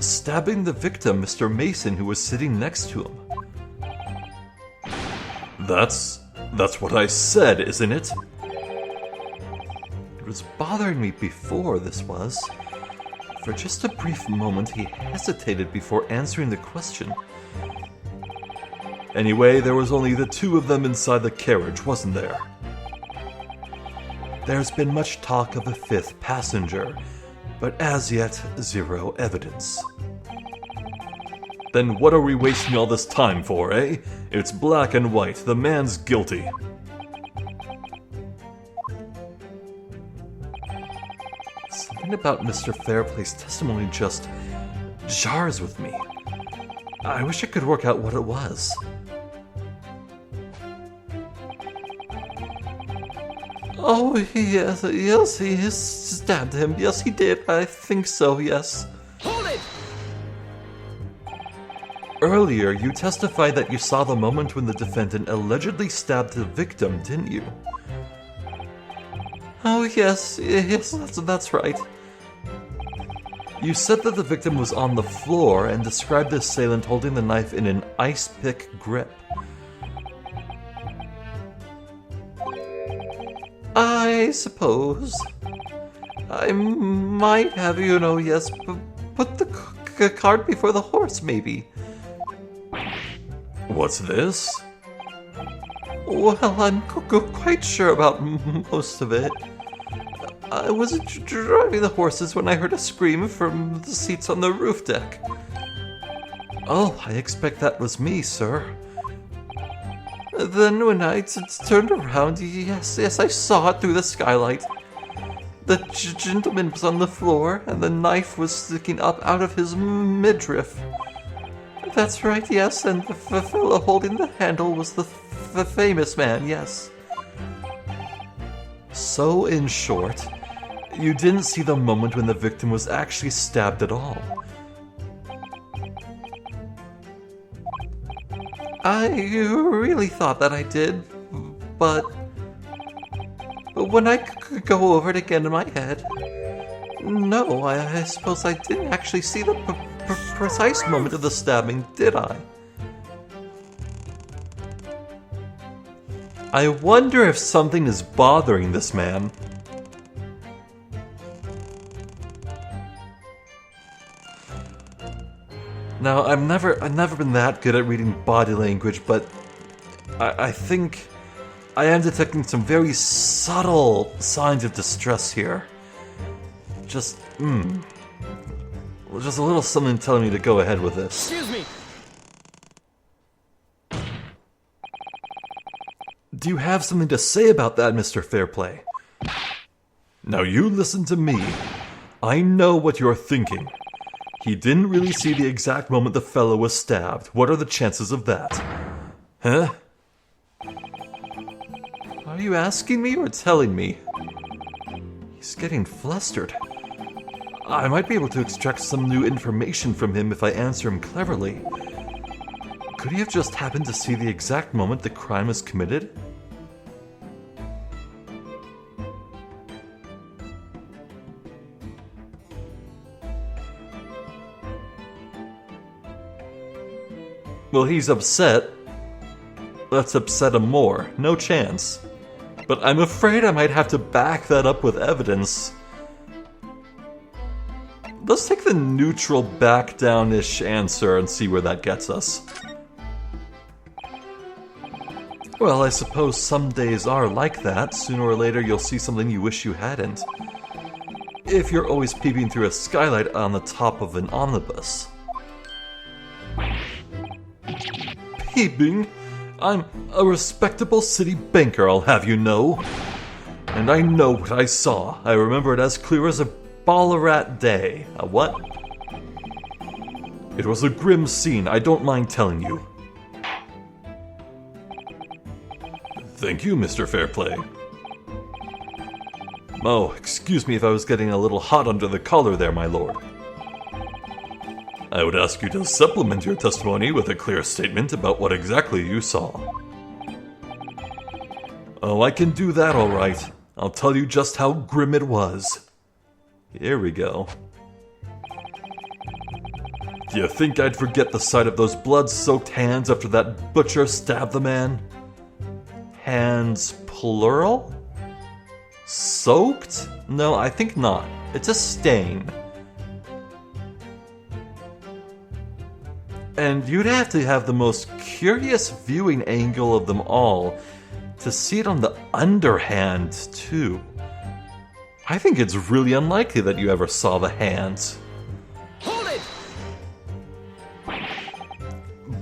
stabbing the victim, Mr. Mason, who was sitting next to him. That's what I said, isn't it? It was bothering me before, this was. For just a brief moment, he hesitated before answering the question. Anyway, there was only the two of them inside the carriage, wasn't there? There's been much talk of a fifth passenger, but as yet, zero evidence. Then what are we wasting all this time for, eh? It's black and white. The man's guilty. Something about Mr. Fairplay's testimony just jars with me. I wish I could work out what it was. Oh, yes, he stabbed him. Yes, he did. I think so, yes. Hold it! Earlier, you testified that you saw the moment when the defendant allegedly stabbed the victim, didn't you? Oh, yes, that's right. You said that the victim was on the floor and described the assailant holding the knife in an ice pick grip. I suppose I might have, put the cart before the horse, maybe. What's this? Well, I'm quite sure about most of it. I was driving the horses when I heard a scream from the seats on the roof deck. Oh, I expect that was me, sir. Then when I turned around, yes, I saw it through the skylight. The gentleman was on the floor, and the knife was sticking up out of his midriff. That's right, yes, and the fellow holding the handle was the famous man, yes. So, in short, you didn't see the moment when the victim was actually stabbed at all. I really thought that I did, but when I could go over it again in my head, no, I suppose I didn't actually see the precise moment of the stabbing, did I? I wonder if something is bothering this man. Now, I've never been that good at reading body language, but I think I am detecting some very subtle signs of distress here. Just a little something telling me to go ahead with this. Excuse me! Do you have something to say about that, Mr. Fairplay? Now you listen to me. I know what you're thinking. He didn't really see the exact moment the fellow was stabbed. What are the chances of that? Huh? Are you asking me or telling me? He's getting flustered. I might be able to extract some new information from him if I answer him cleverly. Could he have just happened to see the exact moment the crime was committed? Well, he's upset. Let's upset him more. No chance. But I'm afraid I might have to back that up with evidence. Let's take the neutral back-down-ish answer and see where that gets us. Well, I suppose some days are like that. Sooner or later you'll see something you wish you hadn't. If you're always peeping through a skylight on the top of an omnibus. Peeping? I'm a respectable city banker, I'll have you know. And I know what I saw. I remember it as clear as a Ballarat day. A what? It was a grim scene, I don't mind telling you. Thank you, Mr. Fairplay. Oh, excuse me if I was getting a little hot under the collar there, my lord. I would ask you to supplement your testimony with a clear statement about what exactly you saw. Oh, I can do that all right. I'll tell you just how grim it was. Here we go. Do you think I'd forget the sight of those blood-soaked hands after that butcher stabbed the man? Hands plural? Soaked? No, I think not. It's a stain. And you'd have to have the most curious viewing angle of them all to see it on the underhand, too. I think it's really unlikely that you ever saw the hands. Hold it!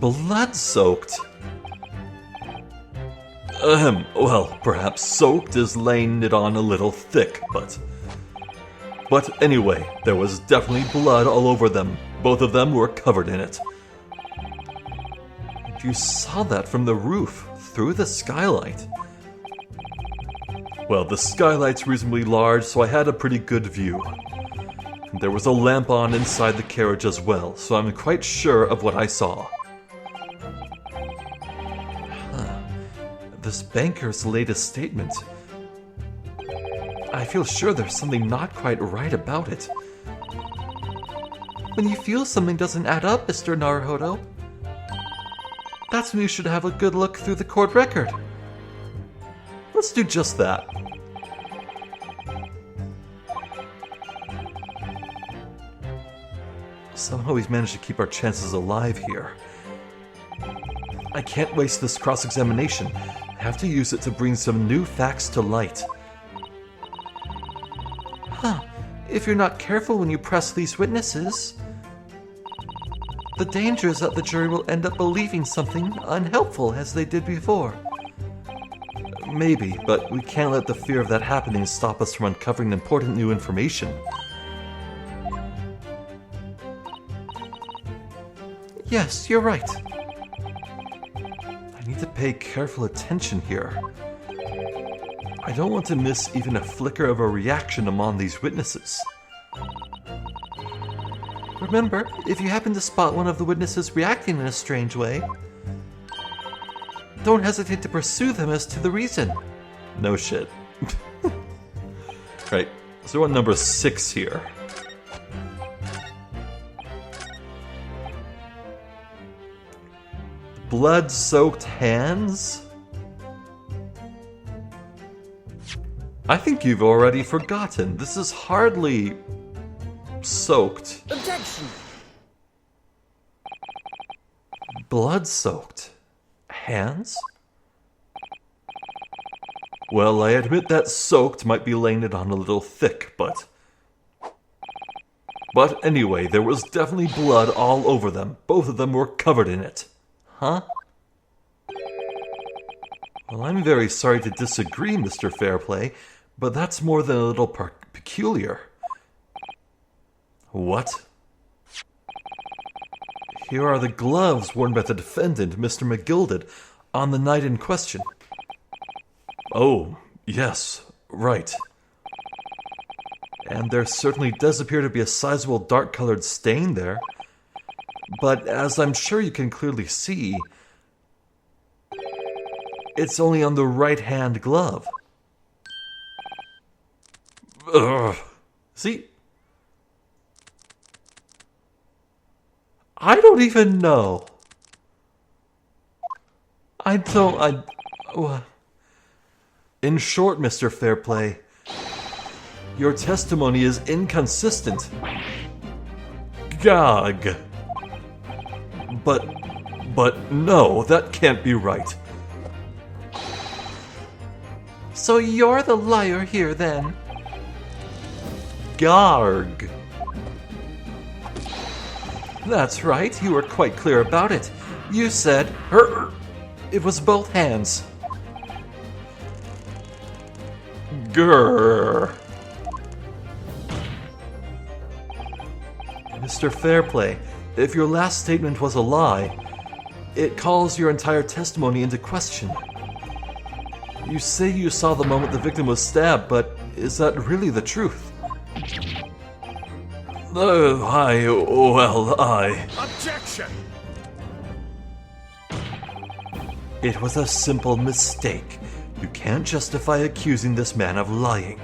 Blood-soaked? Well, perhaps soaked is laying it on a little thick, but anyway, there was definitely blood all over them. Both of them were covered in it. And you saw that from the roof, through the skylight. Well, the skylight's reasonably large, so I had a pretty good view. There was a lamp on inside the carriage as well, so I'm quite sure of what I saw. This banker's latest statement. I feel sure there's something not quite right about it. When you feel something doesn't add up, Mr. Naruhodo, that's when you should have a good look through the court record. Let's do just that. Somehow we've managed to keep our chances alive here. I can't waste this cross-examination. I have to use it to bring some new facts to light. If you're not careful when you press these witnesses, the danger is that the jury will end up believing something unhelpful as they did before. Maybe, but we can't let the fear of that happening stop us from uncovering important new information. Yes, you're right. I need to pay careful attention here. I don't want to miss even a flicker of a reaction among these witnesses. Remember, if you happen to spot one of the witnesses reacting in a strange way, don't hesitate to pursue them as to the reason. No shit. Right, so we're on number 6 here. Blood-soaked hands? I think you've already forgotten. This is hardly soaked. Objection! Blood-soaked hands? Well, I admit that soaked might be laying it on a little thick, but anyway, there was definitely blood all over them. Both of them were covered in it. Huh? Well, I'm very sorry to disagree, Mr. Fairplay, but that's more than a little peculiar. What? Here are the gloves worn by the defendant, Mr. McGilded, on the night in question. Oh, yes, right. And there certainly does appear to be a sizable dark-colored stain there. But as I'm sure you can clearly see, it's only on the right-hand glove. Ugh. See? I don't even know. In short, Mr. Fairplay, your testimony is inconsistent. Gag. But no, that can't be right. So you're the liar here, then? Garg. That's right, you were quite clear about it. You said, it was both hands. Grrr. Mr. Fairplay, if your last statement was a lie, it calls your entire testimony into question. You say you saw the moment the victim was stabbed, but is that really the truth? Objection! It was a simple mistake. You can't justify accusing this man of lying.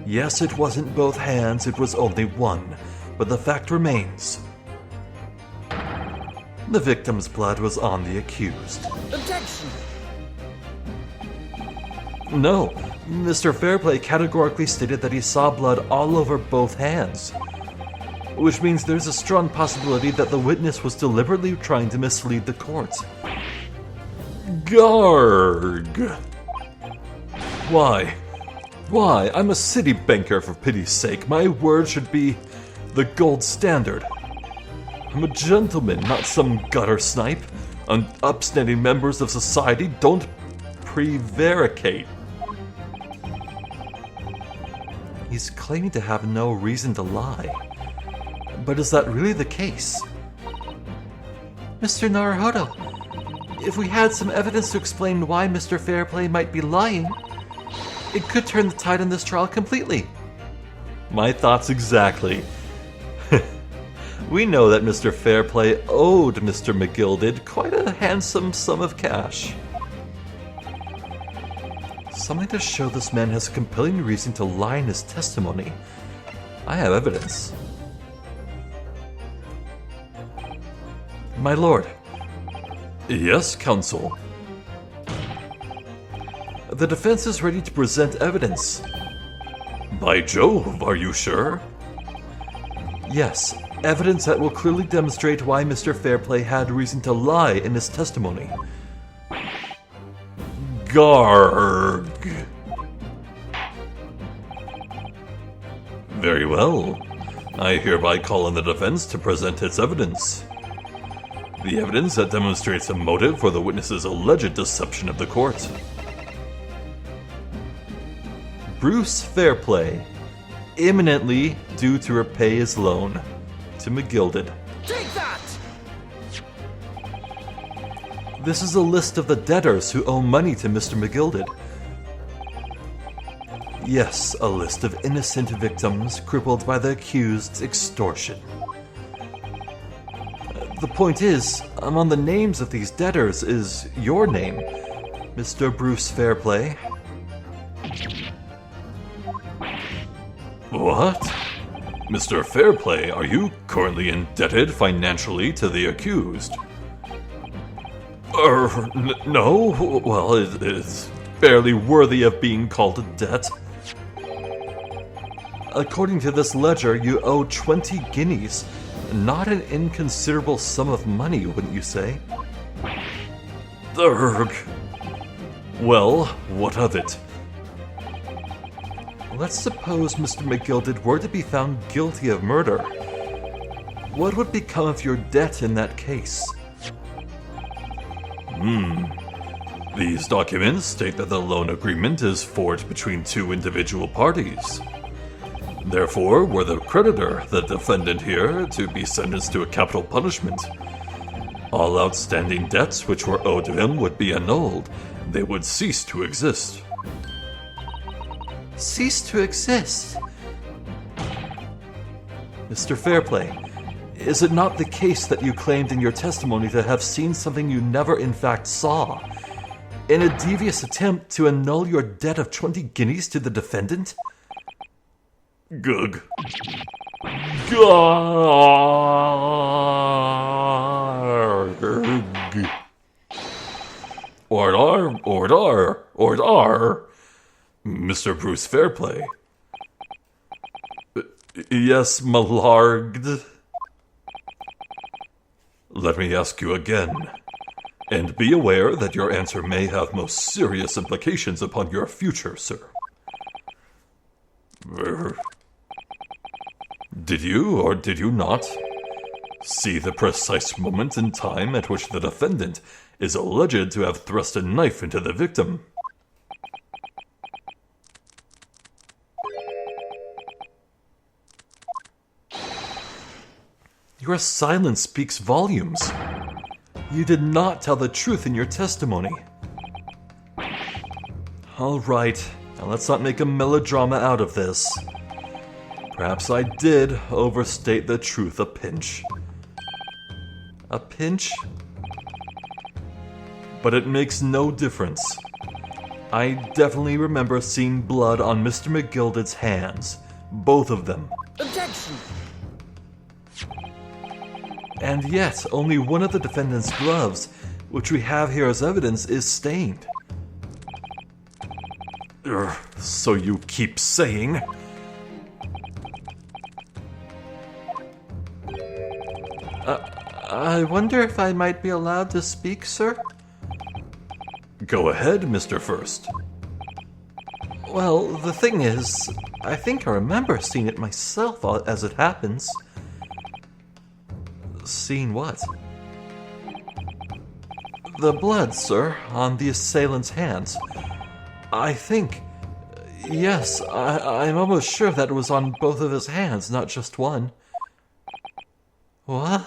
Yes, it wasn't both hands, it was only one, but the fact remains. The victim's blood was on the accused. Objection! No, Mr. Fairplay categorically stated that he saw blood all over both hands, which means there's a strong possibility that the witness was deliberately trying to mislead the court. Garg! Why? I'm a city banker, for pity's sake. My word should be the gold standard. I'm a gentleman, not some gutter snipe. Upstanding members of society don't prevaricate. He's claiming to have no reason to lie. But is that really the case? Mr. Naruhodo, if we had some evidence to explain why Mr. Fairplay might be lying, it could turn the tide on this trial completely. My thoughts exactly. We know that Mr. Fairplay owed Mr. McGilded quite a handsome sum of cash. Something to show this man has a compelling reason to lie in his testimony. I have evidence. My lord. Yes, counsel. The defense is ready to present evidence. By Jove, are you sure? Yes, evidence that will clearly demonstrate why Mr. Fairplay had reason to lie in his testimony. Garg. Very well. I hereby call on the defense to present its evidence. The evidence that demonstrates a motive for the witness's alleged deception of the court. Bruce Fairplay, imminently due to repay his loan to McGilded. Take that! This is a list of the debtors who owe money to Mr. McGilded. Yes, a list of innocent victims crippled by the accused's extortion. The point is, among the names of these debtors is your name, Mr. Bruce Fairplay. What? Mr. Fairplay, are you currently indebted financially to the accused? No. Well, it's barely worthy of being called a debt. According to this ledger, you owe 20 guineas. Not an inconsiderable sum of money, wouldn't you say? Urgh. Well, what of it? Let's suppose Mr. McGilded were to be found guilty of murder. What would become of your debt in that case? These documents state that the loan agreement is forged between two individual parties. Therefore, were the creditor, the defendant here, to be sentenced to a capital punishment, all outstanding debts which were owed to him would be annulled. They would cease to exist. Cease to exist? Mr. Fairplay, Is it not the case that you claimed in your testimony to have seen something you never in fact saw, in a devious attempt to annul your debt of 20 guineas to the defendant? Gug. Gug. Ordar. Mr. Bruce Fairplay. Yes, my lord. Let me ask you again, and be aware that your answer may have most serious implications upon your future, sir. Did you, or did you not, see the precise moment in time at which the defendant is alleged to have thrust a knife into the victim? Your silence speaks volumes. You did not tell the truth in your testimony. All right, now let's not make a melodrama out of this. Perhaps I did overstate the truth a pinch. A pinch? But it makes no difference. I definitely remember seeing blood on Mr. McGilded's hands. Both of them. Objection! And yet, only one of the defendant's gloves, which we have here as evidence, is stained. So you keep saying... I wonder if I might be allowed to speak, sir? Go ahead, Mr. First. Well, the thing is, I think I remember seeing it myself as it happens. Seen what? The blood, sir, on the assailant's hands. I think... Yes, I'm almost sure that it was on both of his hands, not just one. What?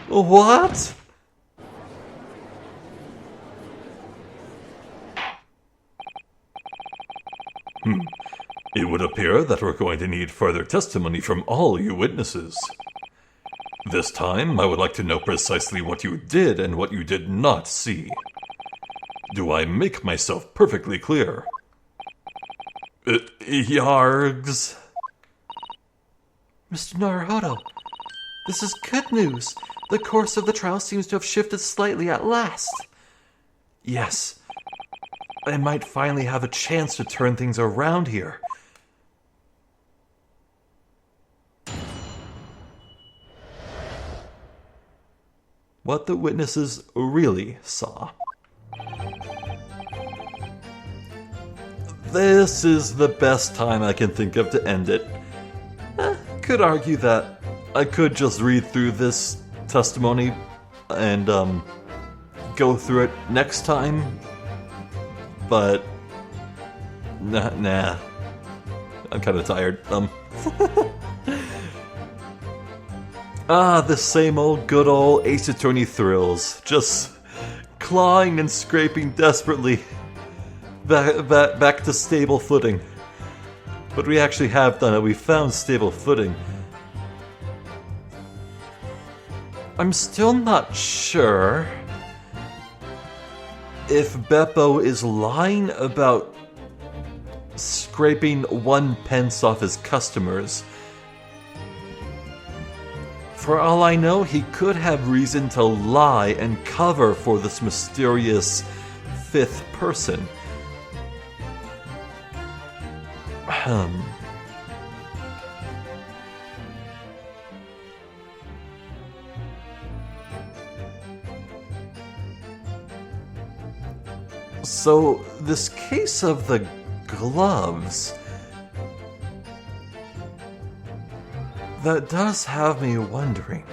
What? It would appear that we're going to need further testimony from all you witnesses. This time, I would like to know precisely what you did and what you did not see. Do I make myself perfectly clear? Yargs. Mr. Naruhodo, this is good news. The course of the trial seems to have shifted slightly at last. Yes, I might finally have a chance to turn things around here. What the witnesses really saw. This is the best time I can think of to end it. Could argue that I could just read through this testimony and go through it next time, but nah. I'm kind of tired. The same old good old Ace Attorney thrills, just clawing and scraping desperately back to stable footing. But we actually have done it. We found stable footing. I'm still not sure if Beppo is lying about scraping 1 pence off his customers. For all I know, he could have reason to lie and cover for this mysterious fifth person. So, this case of the gloves, that does have me wondering.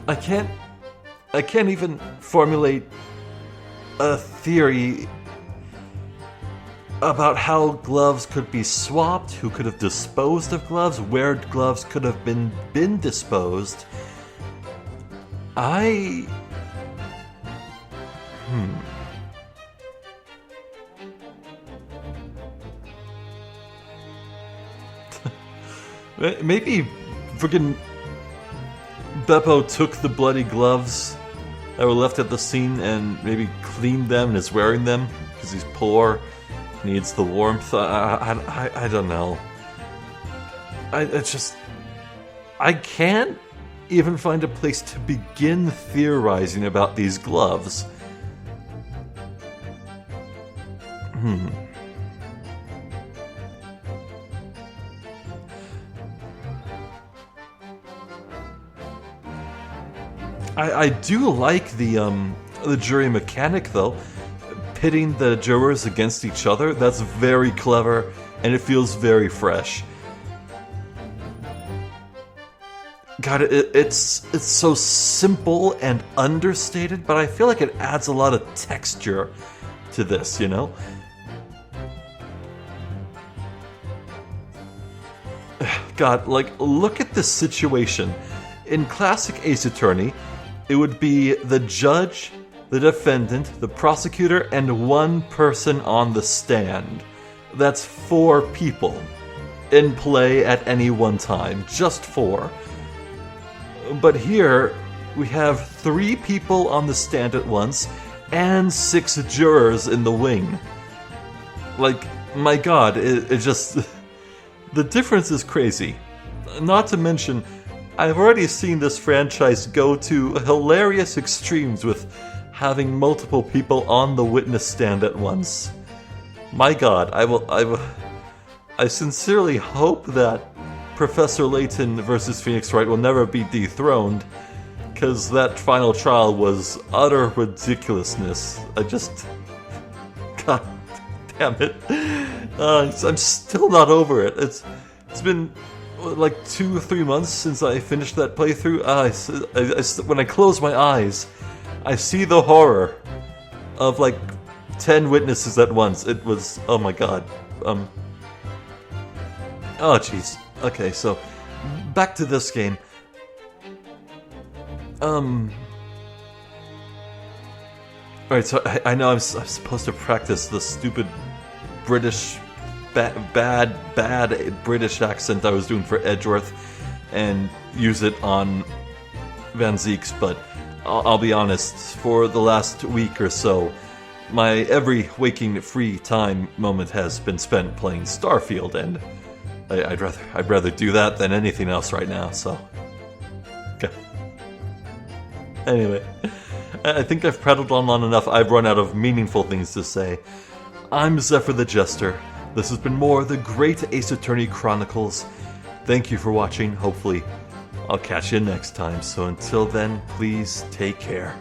I can't even formulate a theory about how gloves could be swapped, who could have disposed of gloves, where gloves could have been disposed. I Maybe friggin' Beppo took the bloody gloves that were left at the scene and maybe cleaned them and is wearing them because he's poor, needs the warmth. I don't know. I can't even find a place to begin theorizing about these gloves. I do like the jury mechanic though, pitting the jurors against each other. That's very clever, and it feels very fresh. God, it's so simple and understated, but I feel like it adds a lot of texture to this, you know? God, like, look at this situation. In classic Ace Attorney, it would be the judge, the defendant, the prosecutor, and one person on the stand. That's 4 people in play at any one time. Just 4. But here, we have 3 people on the stand at once, and 6 jurors in the wing. Like, my god, it just... The difference is crazy. Not to mention, I've already seen this franchise go to hilarious extremes with having multiple people on the witness stand at once. My god, I sincerely hope that Professor Layton versus Phoenix Wright will never be dethroned, because that final trial was utter ridiculousness. God damn it. I'm still not over it. It's been like 2 or 3 months since I finished that playthrough. When I close my eyes, I see the horror of like 10 witnesses at once. It was, oh my god. Oh jeez. Okay, so back to this game. Alright, so I know I'm supposed to practice the stupid British, bad British accent I was doing for Edgeworth and use it on Van Zeeks, but I'll be honest, for the last week or so, my every waking free time moment has been spent playing Starfield, and I'd rather do that than anything else right now, so... Okay. Anyway, I think I've prattled on long enough. I've run out of meaningful things to say. I'm Zephyr the Jester. This has been more The Great Ace Attorney Chronicles. Thank you for watching. Hopefully, I'll catch you next time. So until then, please take care.